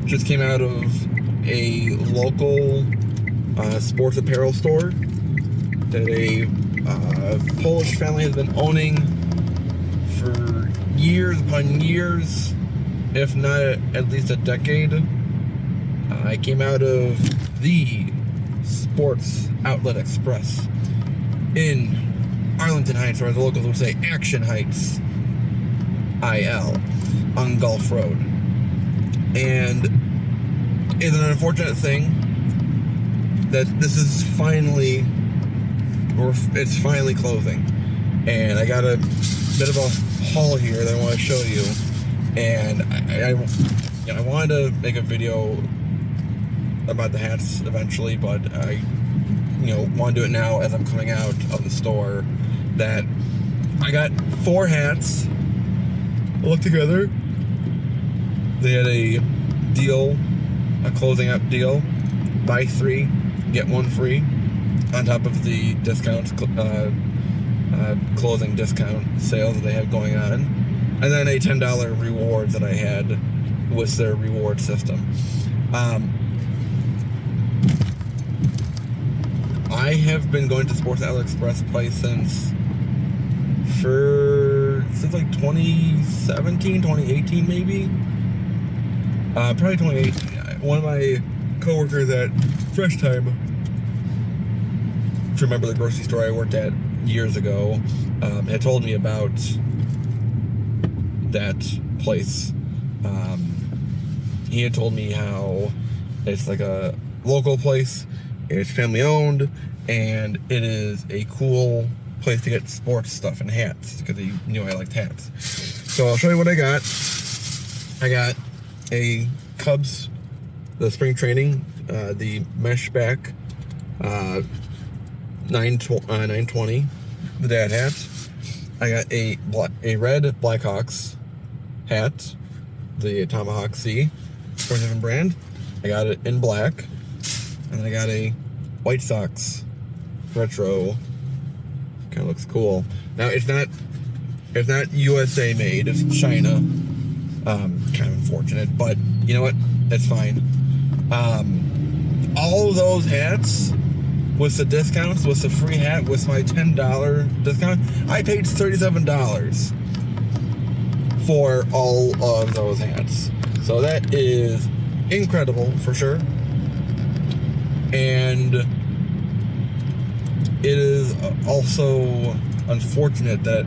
just came out of a local sports apparel store that a Polish family has been owning for years upon years, if not at least a decade. I came out of the Sports Outlet Express in Arlington Heights, or as the locals would say, Action Heights, IL, on Gulf Road. And it's an unfortunate thing that this is finally, or it's finally closing. And I got a bit of a haul here that I want to show you. And I wanted to make a video about the hats eventually, but I want to do it now as I'm coming out of the store. That I got 4 hats all together. They had a deal, a closing up deal, buy 3 get 1 free on top of the discounts, closing discount sales that they have going on, and then a $10 reward that I had with their reward system. I have been going to Sports Outlet Express Place since like 2017, 2018 maybe. Probably 2018. One of my coworkers at Fresh Time, if you remember the grocery store I worked at years ago, had told me about that place. He had told me how it's like a local place, it's family owned, and it is a cool place to get sports stuff and hats, because he knew I liked hats. So I'll show you what I got. I got a Cubs, the spring training, the mesh back 920, the dad hat. I got a red Blackhawks hat, the Tomahawk C, 47 brand. I got it in black, and then I got a White Sox retro. Kind of looks cool. Now it's not USA made. It's China. Kind of unfortunate, but you know what? That's fine. All of those hats with the discounts, with the free hat, with my $10 discount, I paid $37 for all of those hats. So that is incredible for sure. And it is also unfortunate that,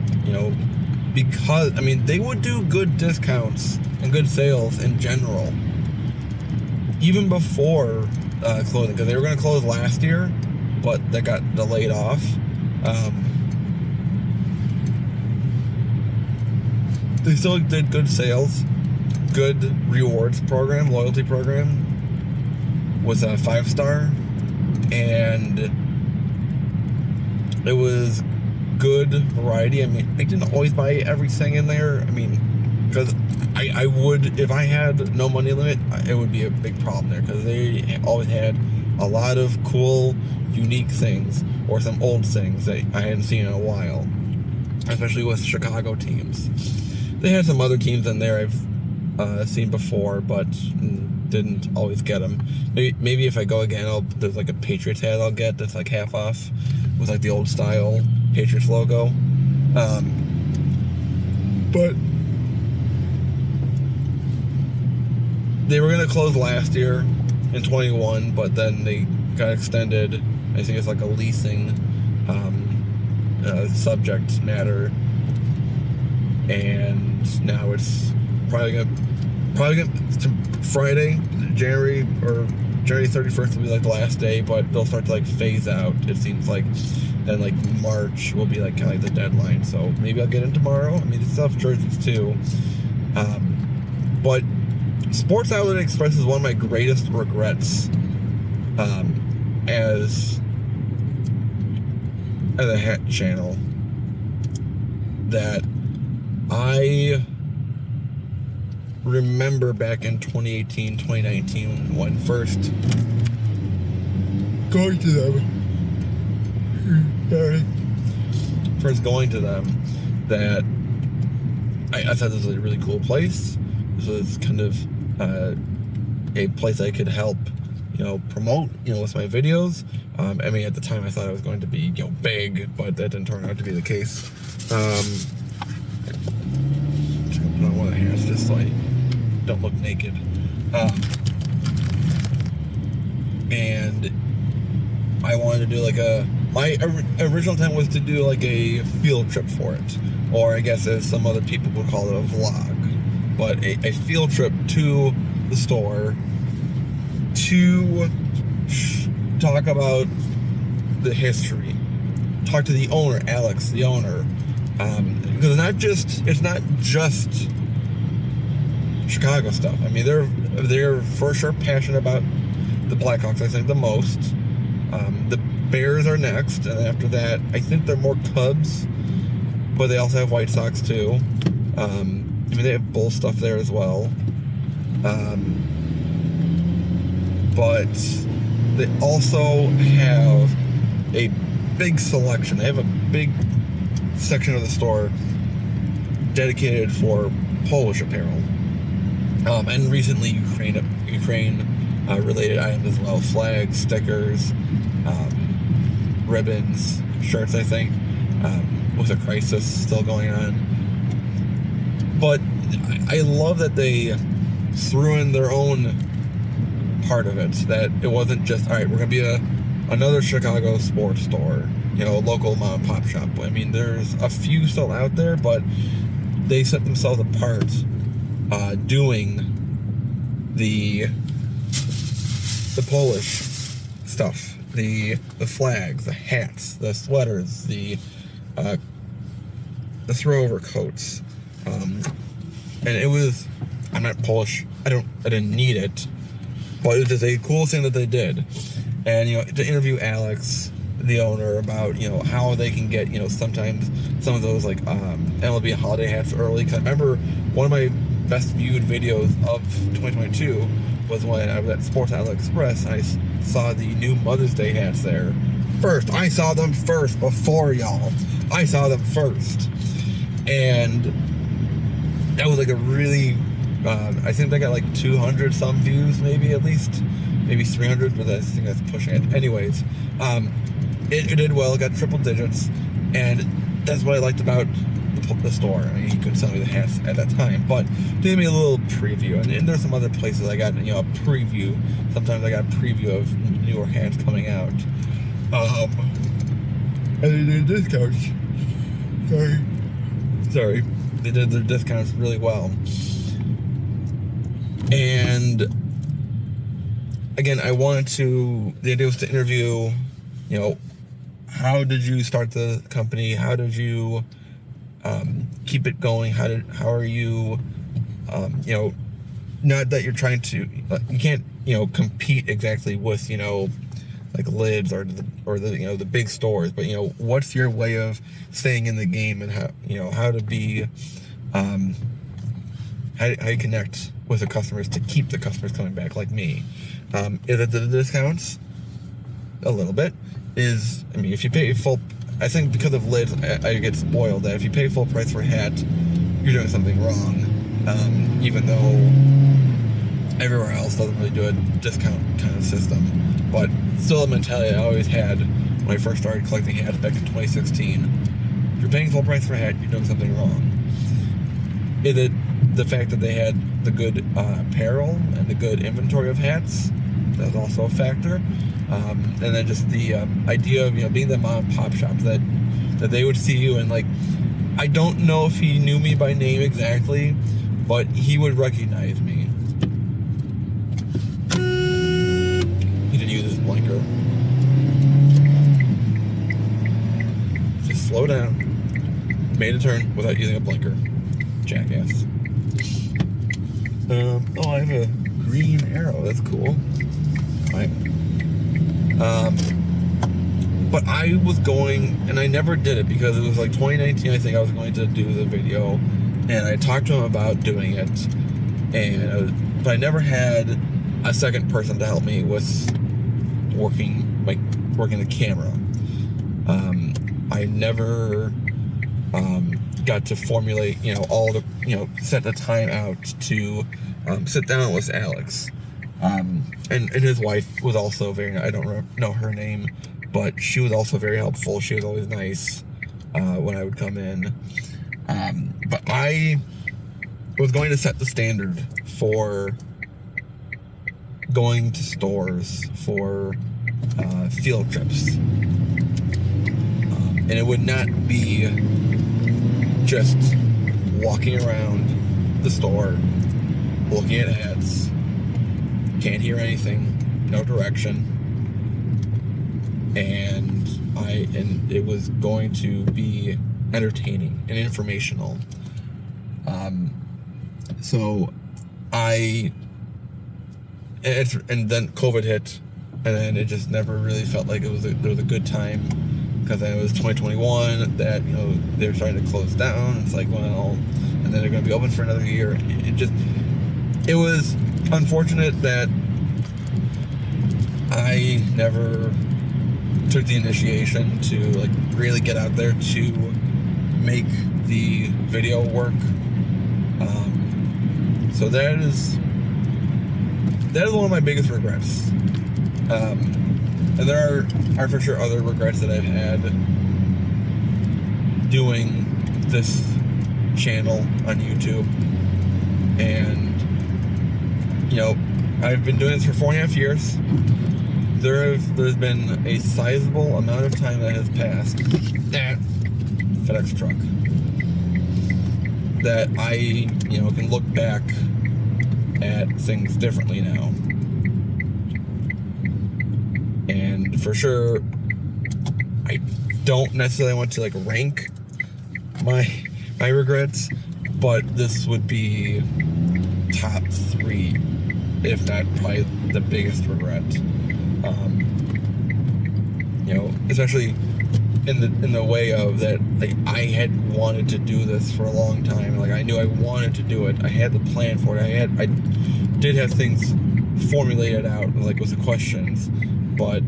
because, they would do good discounts and good sales in general, even before closing, because they were going to close last year, but that got delayed off. They still did good sales, good rewards program, loyalty program, was a 5-star, and it was good variety. I didn't always buy everything in there. Because I would, if I had no money limit, it would be a big problem there, because they always had a lot of cool, unique things, or some old things that I hadn't seen in a while, especially with Chicago teams. They had some other teams in there I've seen before, but didn't always get them. Maybe if I go again, there's like a Patriots hat I'll get that's like half off, with like the old style Patriots logo. But they were gonna close last year in 21, but then they got extended. I think it's like a leasing subject matter, and now it's probably gonna Friday, January 31st will be like the last day, but they'll start to like phase out, it seems like. Then like March will be like kind of like the deadline, so maybe I'll get in tomorrow. It's stuff jerseys too, but Sports Outlet Express is one of my greatest regrets as a hat channel, that I remember back in 2018, 2019, when first going to them, that I thought this was a really cool place. This was kind of a place I could help, promote, with my videos. I mean, at the time I thought I was going to be, big, but that didn't turn out to be the case. Just gonna put on one of the hats just so I don't look naked. And I wanted to do my original intent was to do like a field trip for it, or I guess as some other people would call it, a vlog, but a field trip to the store to talk about the history, talk to the owner, Alex, the owner, because it's not just Chicago stuff. I mean, they're for sure passionate about the Blackhawks, I think, the most. The Bears are next, and after that, I think they're more Cubs, but they also have White Sox too. I mean, they have Bull stuff there as well. But they also have a big selection. They have a big section of the store dedicated for Polish apparel. And recently Ukraine related items as well. Flags, stickers, ribbons, shirts, I think, with a crisis still going on. But I love that they threw in their own part of it, that it wasn't just, all right, we're going to be another Chicago sports store, a local mom and pop shop. I mean, there's a few still out there, but they set themselves apart doing the Polish stuff, the flags, the hats, the sweaters, the throwover coats, and it was, I'm not Polish, I didn't need it, but it was just a cool thing that they did. And to interview Alex, the owner, about how they can get sometimes some of those like MLB holiday hats early. Cause I remember one of my best viewed videos of 2022 was when I was at Sports Outlet Express and I saw the new Mother's Day hats there. First, I saw them first before y'all. I saw them first, and that was like a really. I think they got like 200 some views, maybe at least, maybe 300, but I think that's pushing it. Anyways, it did well. It got triple digits, and that's what I liked about the store. I mean, he couldn't sell me the hats at that time, but gave me a little preview. And there's some other places I got a preview. Sometimes I got a preview of newer hats coming out. And they did discounts. Sorry. They did their discounts really well. And again, the idea was to interview, how did you start the company? How did you keep it going? How are you, not that you're trying to, you can't, compete exactly with, like Lids or the big stores, but what's your way of staying in the game, and how to be, how you connect with the customers to keep the customers coming back, like me. Is it the discounts? A little bit. If you pay full, I think because of Lids, I get spoiled that if you pay full price for a hat, you're doing something wrong. Even though everywhere else doesn't really do a discount kind of system. But still a mentality I always had when I first started collecting hats back in 2016. If you're paying full price for a hat, you're doing something wrong. Is it the fact that they had the good apparel and the good inventory of hats? That's also a factor. And then just the idea of being the mom and pop shop, that they would see you, and like, I don't know if he knew me by name exactly, but he would recognize me. He didn't use his blinker. Just slow down. Made a turn without using a blinker. Jackass. I have a green arrow. That's cool. But I was going, and I never did it because it was like 2019, I think I was going to do the video, and I talked to him about doing it, but I never had a second person to help me with working the camera. I never got to formulate, all the, set the time out to sit down with Alex And his wife was also very, I don't know her name, but she was also very helpful. She was always nice when I would come in. But I was going to set the standard for going to stores for field trips. And it would not be just walking around the store, looking at ads, can't hear anything, no direction, and it was going to be entertaining and informational. So and then COVID hit, and then it just never really felt like there was a good time, because then it was 2021 that, you know, they were starting to close down. It's like, well, and then they're going to be open for another year. It was unfortunate that I never took the initiation to like really get out there to make the video work. So that is one of my biggest regrets. And there are for sure other regrets that I've had doing this channel on YouTube. And, you know, I've been doing this for 4.5 years. There's been a sizable amount of time that has passed, that FedEx truck, that I, you know, can look back at things differently now. And for sure, I don't necessarily want to like rank my regrets, but this would be top 3, if not probably the biggest regret. You know, especially in the way of that, like, I had wanted to do this for a long time. Like, I knew I wanted to do it. I had the plan for it. I did have things formulated out, like with the questions, but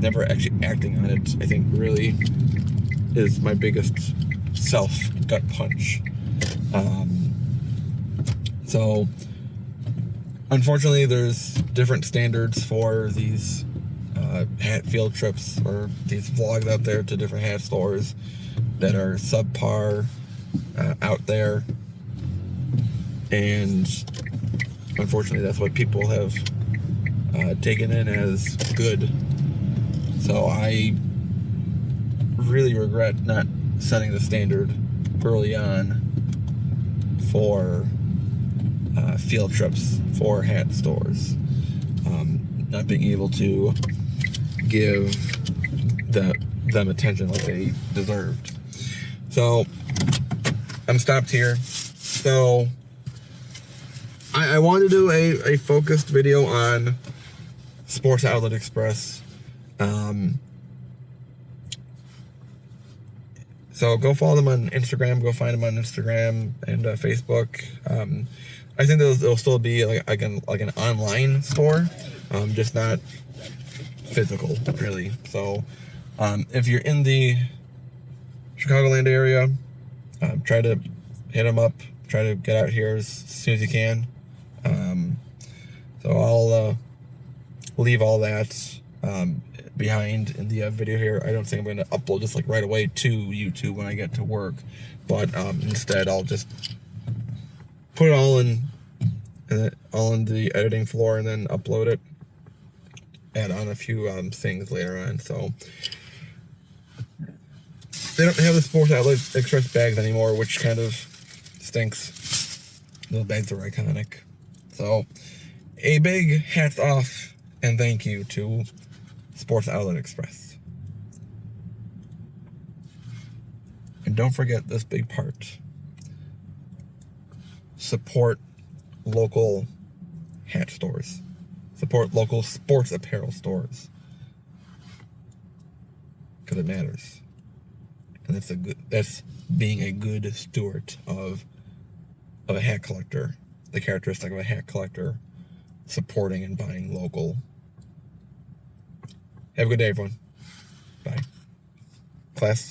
never actually acting on it, I think, really is my biggest gut punch. So unfortunately, there's different standards for these hat field trips, or these vlogs out there to different hat stores that are subpar out there, and unfortunately that's what people have taken in as good. So I really regret not setting the standard early on for field trips for hat stores, not being able to give them attention like they deserved. So I'm stopped here. So I want to do a focused video on Sports Outlet Express. So go follow them on Instagram. Go find them on Instagram and Facebook. I think there'll still be like an online store, just not physical, really. So if you're in the Chicagoland area, try to hit them up. Try to get out here as soon as you can. So I'll leave all that behind in the video here. I don't think I'm going to upload this like right away to YouTube when I get to work, but instead I'll just put it all in the editing floor and then upload it. Add on a few things later on. So they don't have the Sports Outlet Express bags anymore, which kind of stinks. Those bags are iconic. So a big hats off and thank you to Sports Outlet Express. And don't forget this big part. Support local hat stores. Support local sports apparel stores. Because it matters. And that's being a good steward of a hat collector. The characteristic of a hat collector, supporting and buying local. Have a good day, everyone. Bye. Class.